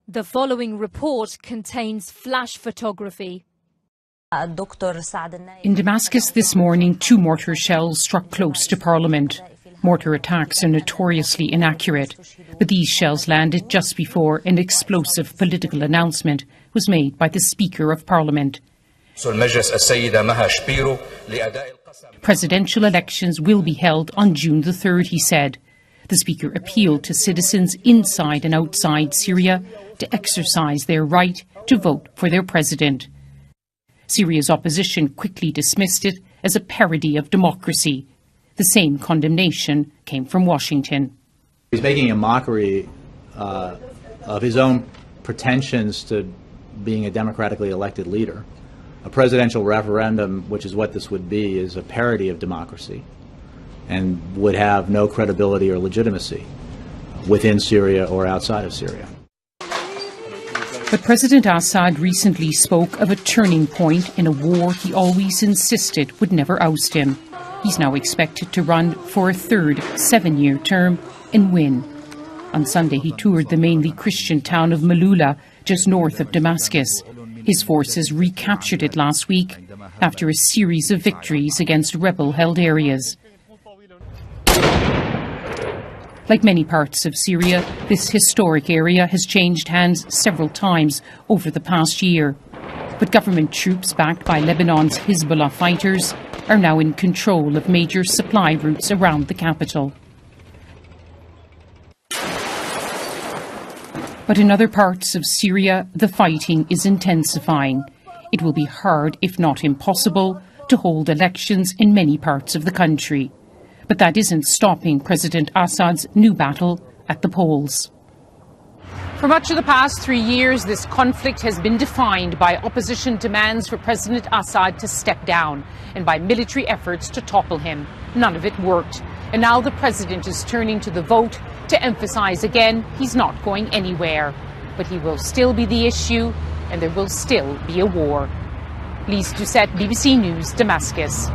The following report contains flash photography. In Damascus this morning, 2 mortar shells struck close to Parliament. Mortar attacks are notoriously inaccurate, but these shells landed just before an explosive political announcement was made by the Speaker of Parliament. Presidential elections will be held on June the 3rd, he said. The Speaker appealed to citizens inside and outside Syria to exercise their right to vote for their president. Syria's opposition quickly dismissed it as a parody of democracy. The same condemnation came from Washington. He's making a mockery of his own pretensions to being a democratically elected leader. A presidential referendum, which is what this would be, is a parody of democracy and would have no credibility or legitimacy within Syria or outside of Syria. But President Assad recently spoke of a turning point in a war he always insisted would never oust him. He's now expected to run for a third 7-year term and win. On Sunday, he toured the mainly Christian town of Malula, just north of Damascus. His forces recaptured it last week after a series of victories against rebel-held areas. Like many parts of Syria, this historic area has changed hands several times over the past year. But government troops backed by Lebanon's Hezbollah fighters are now in control of major supply routes around the capital. But in other parts of Syria, the fighting is intensifying. It will be hard, if not impossible, to hold elections in many parts of the country. But that isn't stopping President Assad's new battle at the polls. For much of the past 3 years, this conflict has been defined by opposition demands for President Assad to step down and by military efforts to topple him. None of it worked. And now the president is turning to the vote to emphasize again he's not going anywhere. But he will still be the issue, and there will still be a war. Lyse Doucet, BBC News, Damascus.